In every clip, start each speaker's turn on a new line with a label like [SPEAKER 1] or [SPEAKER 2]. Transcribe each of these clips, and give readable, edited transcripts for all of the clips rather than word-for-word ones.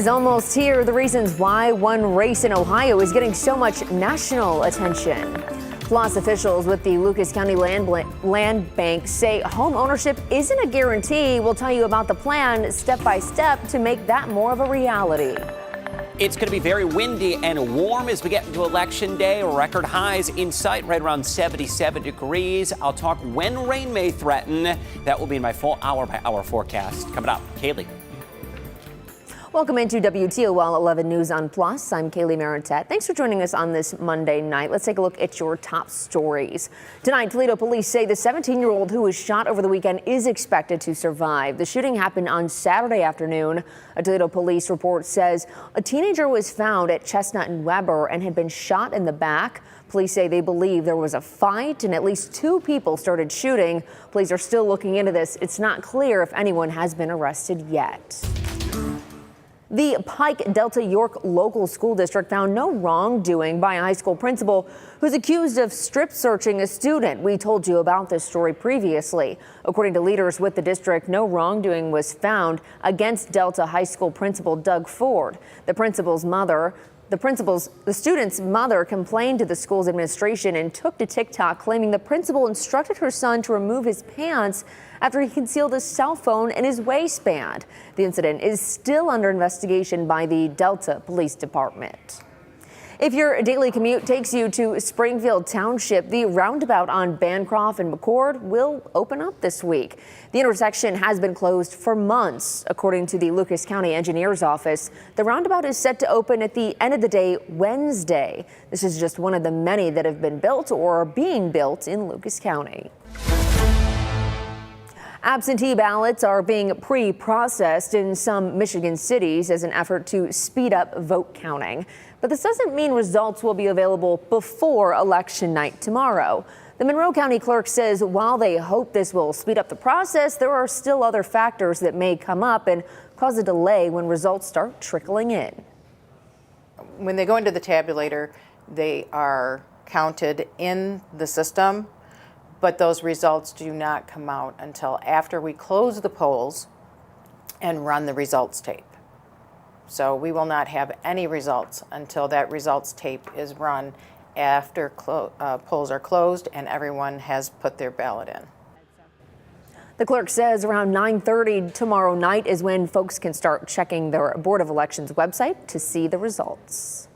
[SPEAKER 1] is almost here. The reasons why one race in Ohio is getting so much national attention. PLOS officials with the Lucas County Land Bank say home ownership isn't a guarantee. We'll tell you about the plan step by step to make that more of a reality.
[SPEAKER 2] It's going to be very windy and warm as we get into Election Day. Record highs in sight right around 77 degrees. I'll talk when rain may threaten. That will be in my full hour-by-hour forecast. Coming up, Kaylee.
[SPEAKER 1] Welcome into WTOL 11 News on Plus. I'm Kaylee Maritet. Thanks for joining us on this Monday night. Let's take a look at your top stories. Tonight, Toledo police say the 17-year-old who was shot over the weekend is expected to survive. The shooting happened on Saturday afternoon. A Toledo police report says a teenager was found at Chestnut and Weber and had been shot in the back. Police say they believe there was a fight and at least two people started shooting. Police are still looking into this. It's not clear if anyone has been arrested yet. The Pike Delta York Local School District found no wrongdoing by a high school principal who's accused of strip searching a student. We told you about this story previously. According to leaders with the district, no wrongdoing was found against Delta High School principal Doug Ford. The student's mother complained to the school's administration and took to TikTok, claiming the principal instructed her son to remove his pants after he concealed his cell phone in his waistband. The incident is still under investigation by the Delta Police Department. If your daily commute takes you to Springfield Township, the Roundabout on Bancroft and McCord will open up this week. The intersection has been closed for months. According to the Lucas County Engineer's Office, the Roundabout is set to open at the end of the day Wednesday. This is just one of the many that have been built or are being built in Lucas County. Absentee ballots are being pre-processed in some Michigan cities as an effort to speed up vote counting. But this doesn't mean results will be available before election night tomorrow. The Monroe County Clerk says while they hope this will speed up the process, there are still other factors that may come up and cause a delay when results start trickling in.
[SPEAKER 3] When they go into the tabulator, they are counted in the system, but those results do not come out until after we close the polls and run the results tape. So we will not have any results until that results tape is run after polls are closed and everyone has put their ballot in.
[SPEAKER 1] The clerk says around 9:30 tomorrow night is when folks can start checking their Board of Elections website to see the results.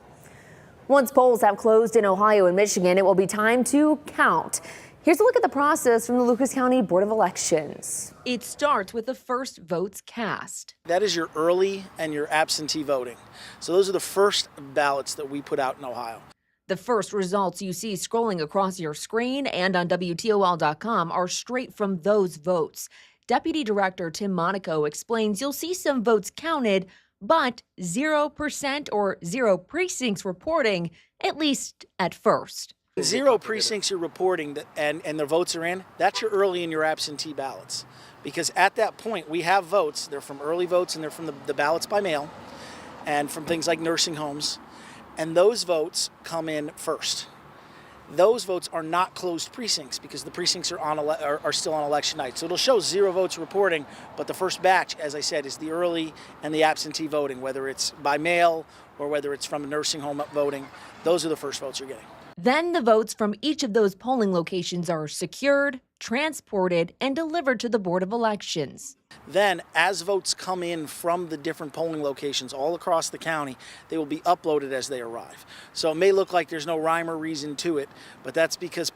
[SPEAKER 1] Once polls have closed in Ohio and Michigan, it will be time to count. Here's a look at the process from the Lucas County Board of Elections. It starts with the first votes cast.
[SPEAKER 4] That is your early and your absentee voting. So those are the first ballots that we put out in Ohio.
[SPEAKER 1] The first results you see scrolling across your screen and on WTOL.com are straight from those votes. Deputy Director Tim Monaco explains you'll see some votes counted, but 0% or 0 precincts reporting, at least at first.
[SPEAKER 4] 0 precincts you're reporting and the votes are in, that's your early and your absentee ballots. Because at that point, we have votes. They're from early votes and they're from the ballots by mail and from things like nursing homes. And those votes come in first. Those votes are not closed precincts because the precincts are still on election night. So it'll show 0 votes reporting, but the first batch, as I said, is the early and the absentee voting, whether it's by mail or whether it's from a nursing home voting. Those are the first votes you're getting.
[SPEAKER 1] Then the votes from each of those polling locations are secured, transported, and delivered to the Board of Elections.
[SPEAKER 4] Then, as votes come in from the different polling locations all across the county, they will be uploaded as they arrive. So it may look like there's no rhyme or reason to it, but that's because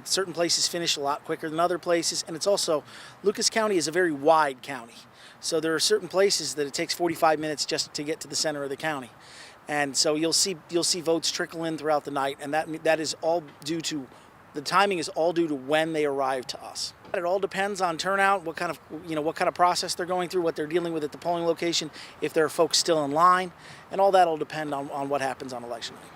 [SPEAKER 4] certain places finish a lot quicker than other places, and it's also, Lucas County is a very wide county. So there are certain places that it takes 45 minutes just to get to the center of the county. And so you'll see votes trickle in throughout the night, and that is all due to the timing is all due to when they arrive to us. It all depends on turnout, what kind of process they're going through, what they're dealing with at the polling location, if there are folks still in line, and all that will depend on what happens on election night.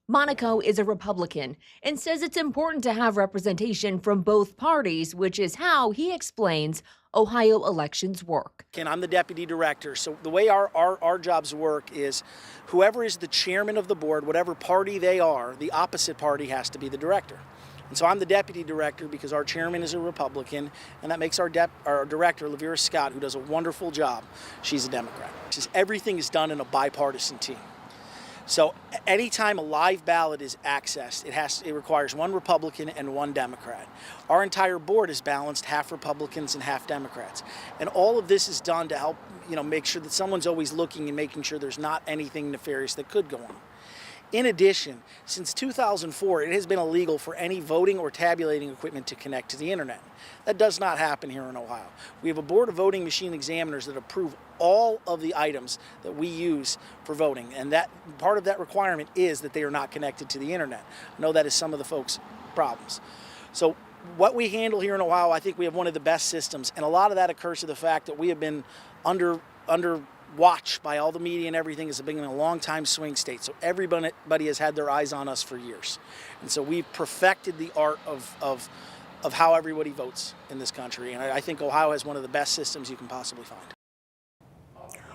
[SPEAKER 1] Monaco is a Republican and says it's important to have representation from both parties, which is how he explains Ohio elections work.
[SPEAKER 4] And I'm the deputy director, so the way our jobs work is whoever is the chairman of the board, whatever party they are, the opposite party has to be the director. And so I'm the deputy director because our chairman is a Republican, and that makes our director, Lavera Scott, who does a wonderful job, she's a Democrat. Everything is done in a bipartisan team. So anytime a live ballot is accessed, it requires one Republican and one Democrat. Our entire board is balanced, half Republicans and half Democrats. And all of this is done to help, make sure that someone's always looking and making sure there's not anything nefarious that could go on. In addition, since 2004, it has been illegal for any voting or tabulating equipment to connect to the internet. That does not happen here in Ohio. We have a board of voting machine examiners that approve all of the items that we use for voting, and that part of that requirement is that they are not connected to the internet. I know that is some of the folks' problems. So what we handle here in Ohio, I think we have one of the best systems, and a lot of that occurs to the fact that we have been under watch by all the media and everything as being a long-time swing state. So everybody has had their eyes on us for years. And so we've perfected the art of how everybody votes in this country. And I think Ohio has one of the best systems you can possibly find.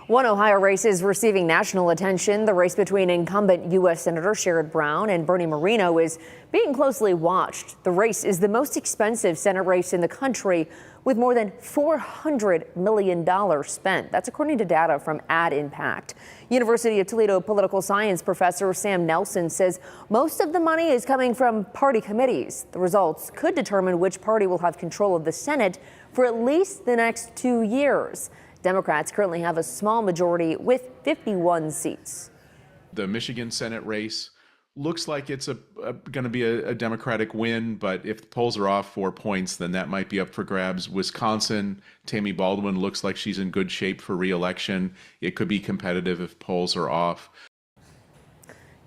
[SPEAKER 1] One Ohio race is receiving national attention. The race between incumbent U.S. Senator Sherrod Brown and Bernie Moreno is being closely watched. The race is the most expensive Senate race in the country, with more than $400 million spent. That's according to data from Ad Impact. University of Toledo political science professor Sam Nelson says most of the money is coming from party committees. The results could determine which party will have control of the Senate for at least the next 2 years. Democrats currently have a small majority with 51 seats.
[SPEAKER 5] The Michigan Senate race looks like it's going to be a Democratic win, but if the polls are off 4 points, then that might be up for grabs. Wisconsin, Tammy Baldwin looks like she's in good shape for re-election. It could be competitive if polls are off.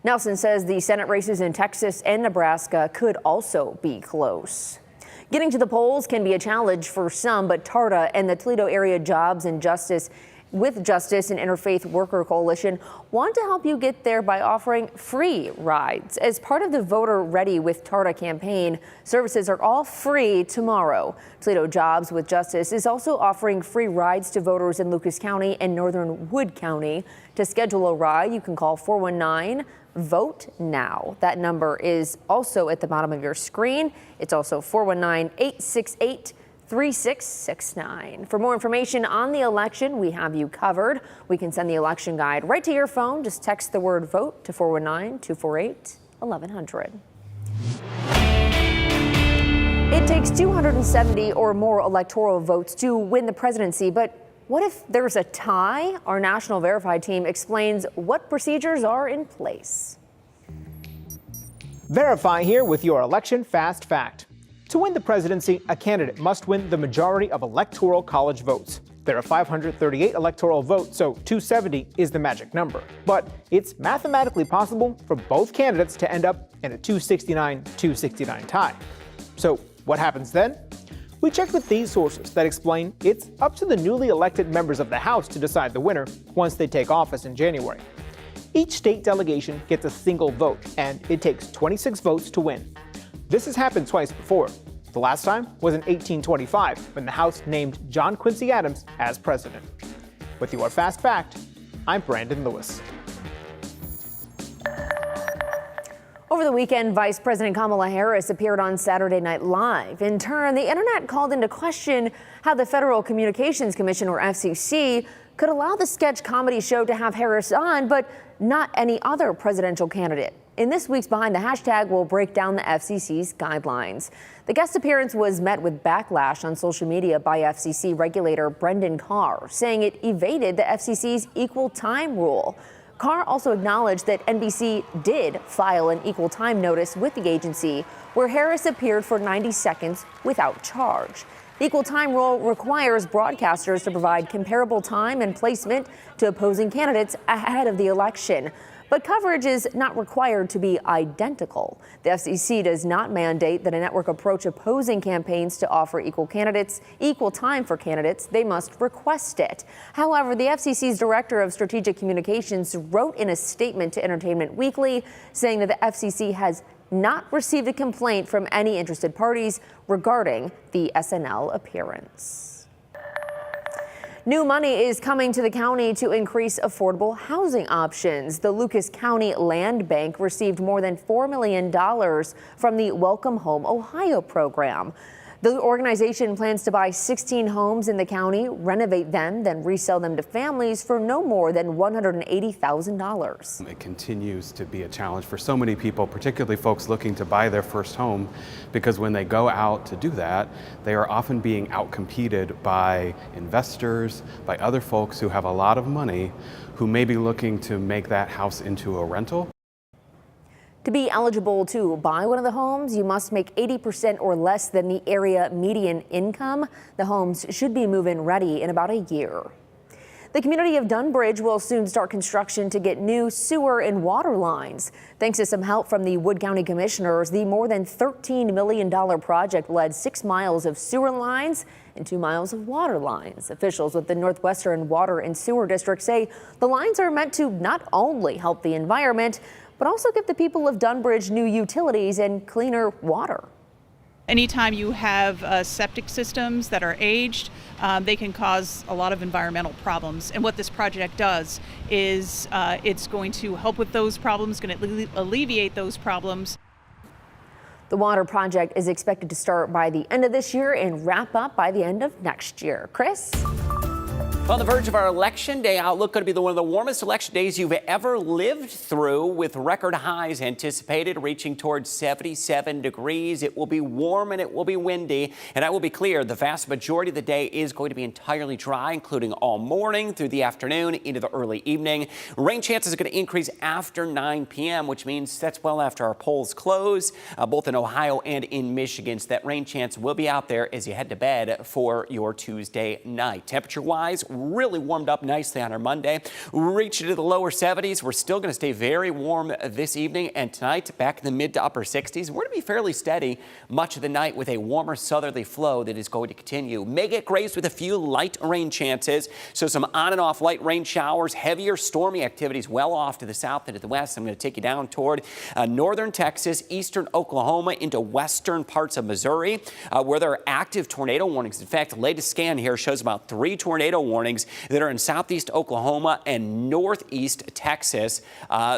[SPEAKER 1] Nelson says the Senate races in Texas and Nebraska could also be close. Getting to the polls can be a challenge for some, but TARTA and the Toledo Area Jobs and Justice and Interfaith Worker Coalition want to help you get there by offering free rides. As part of the Voter Ready with TARTA campaign, services are all free tomorrow. Toledo Jobs with Justice is also offering free rides to voters in Lucas County and Northern Wood County. To schedule a ride, you can call 419-VOTE NOW. That number is also at the bottom of your screen. It's also 419-868-3669. For more information on the election, we have you covered. We can send the election guide right to your phone. Just text the word VOTE to 419-248-1100. It takes 270 or more electoral votes to win the presidency, but what if there's a tie? Our National Verified team explains what procedures are in place.
[SPEAKER 6] Verify here with your election fast fact. To win the presidency, a candidate must win the majority of electoral college votes. There are 538 electoral votes, so 270 is the magic number. But it's mathematically possible for both candidates to end up in a 269-269 tie. So what happens then? We checked with these sources that explain it's up to the newly elected members of the House to decide the winner once they take office in January. Each state delegation gets a single vote, and it takes 26 votes to win. This has happened twice before. The last time was in 1825, when the House named John Quincy Adams as president. With your Fast Fact, I'm Brandon Lewis.
[SPEAKER 1] Over the weekend, Vice President Kamala Harris appeared on Saturday Night Live. In turn, the internet called into question how the Federal Communications Commission, or FCC, could allow the sketch comedy show to have Harris on, but not any other presidential candidate. In this week's Behind the Hashtag, we'll break down the FCC's guidelines. The guest appearance was met with backlash on social media by FCC regulator Brendan Carr, saying it evaded the FCC's equal time rule. Carr also acknowledged that NBC did file an equal time notice with the agency, where Harris appeared for 90 seconds without charge. The equal time rule requires broadcasters to provide comparable time and placement to opposing candidates ahead of the election. But coverage is not required to be identical. The FCC does not mandate that a network approach opposing campaigns to offer equal time for candidates. They must request it. However, the FCC's Director of Strategic Communications wrote in a statement to Entertainment Weekly saying that the FCC has not received a complaint from any interested parties regarding the SNL appearance. New money is coming to the county to increase affordable housing options. The Lucas County Land Bank received more than $4 million from the Welcome Home Ohio program. The organization plans to buy 16 homes in the county, renovate them, then resell them to families for no more than $180,000.
[SPEAKER 7] It continues to be a challenge for so many people, particularly folks looking to buy their first home, because when they go out to do that, they are often being outcompeted by investors, by other folks who have a lot of money who may be looking to make that house into a rental.
[SPEAKER 1] To be eligible to buy one of the homes, you must make 80% or less than the area median income. The homes should be move-in ready in about a year. The community of Dunbridge will soon start construction to get new sewer and water lines. Thanks to some help from the Wood County Commissioners, the more than $13 million project will add 6 miles of sewer lines and 2 miles of water lines. Officials with the Northwestern Water and Sewer District say the lines are meant to not only help the environment, but also give the people of Dunbridge new utilities and cleaner water.
[SPEAKER 8] Anytime you have septic systems that are aged, they can cause a lot of environmental problems. And what this project does is it's going to help with those problems, going to alleviate those problems.
[SPEAKER 1] The water project is expected to start by the end of this year and wrap up by the end of next year. Chris?
[SPEAKER 2] On the verge of our election day outlook, going to be one of the warmest election days you've ever lived through, with record highs anticipated reaching towards 77 degrees. It will be warm and it will be windy. And I will be clear, the vast majority of the day is going to be entirely dry, including all morning through the afternoon into the early evening. Rain chances are going to increase after 9 p.m., which means that's well after our polls close, both in Ohio and in Michigan. So that rain chance will be out there as you head to bed for your Tuesday night. Temperature-wise, really warmed up nicely on our Monday, reaching to the lower 70s. We're still going to stay very warm this evening and tonight, back in the mid to upper 60s. We're going to be fairly steady much of the night with a warmer southerly flow that is going to continue. May get grazed with a few light rain chances, so some on and off light rain showers, heavier stormy activities well off to the south and to the west. I'm going to take you down toward northern Texas, eastern Oklahoma, into western parts of Missouri, where there are active tornado warnings. In fact, the latest scan here shows about 3 tornado warnings that are in southeast Oklahoma and northeast Texas.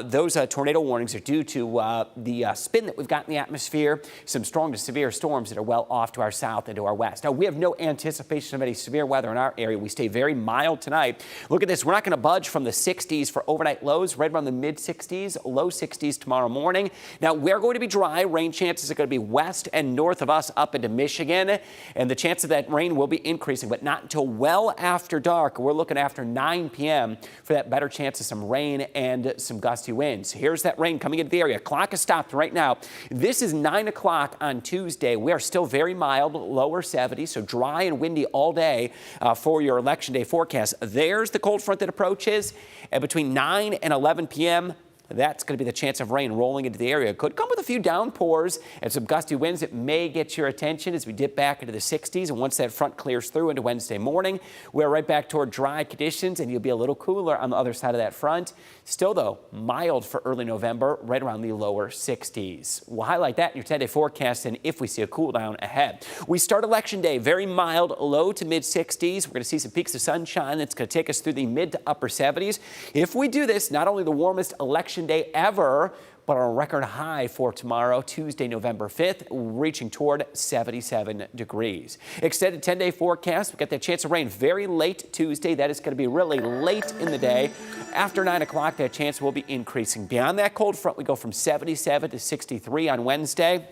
[SPEAKER 2] Those tornado warnings are due to the spin that we've got in the atmosphere, some strong to severe storms that are well off to our south and to our west. Now, we have no anticipation of any severe weather in our area. We stay very mild tonight. Look at this. We're not going to budge from the 60s for overnight lows, right around the mid 60s, low 60s tomorrow morning. Now, we're going to be dry. Rain chances are going to be west and north of us up into Michigan, and the chance of that rain will be increasing, but not until well after dark. We're looking after 9 p.m. for that better chance of some rain and some gusty winds. Here's that rain coming into the area. Clock is stopped right now. This is 9 o'clock on Tuesday. We are still very mild, lower 70s, so dry and windy all day for your election day forecast. There's the cold front that approaches, and between 9 and 11 p.m., that's going to be the chance of rain rolling into the area. Could come with a few downpours and some gusty winds that may get your attention as we dip back into the 60s. And once that front clears through into Wednesday morning, we're right back toward dry conditions, and you'll be a little cooler on the other side of that front. Still, though, mild for early November, right around the lower 60s. We'll highlight that in your 10-day forecast, and if we see a cool down ahead. We start election day very mild, low to mid 60s. We're going to see some peaks of sunshine that's going to take us through the mid to upper 70s. If we do this, not only the warmest election day ever, but a record high for tomorrow, Tuesday, November 5th, reaching toward 77 degrees. Extended 10-day forecast. We've got that chance of rain very late Tuesday. That is going to be really late in the day. After 9 o'clock, that chance will be increasing. Beyond that cold front, we go from 77 to 63 on Wednesday.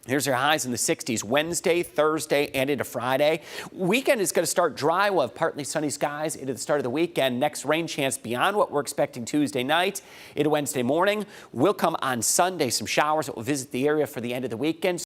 [SPEAKER 2] Here's your highs in the 60s Wednesday, Thursday, and into Friday. Weekend is going to start dry. We'll have partly sunny skies into the start of the weekend. Next rain chance beyond what we're expecting Tuesday night into Wednesday morning will come on Sunday. Some showers that will visit the area for the end of the weekend.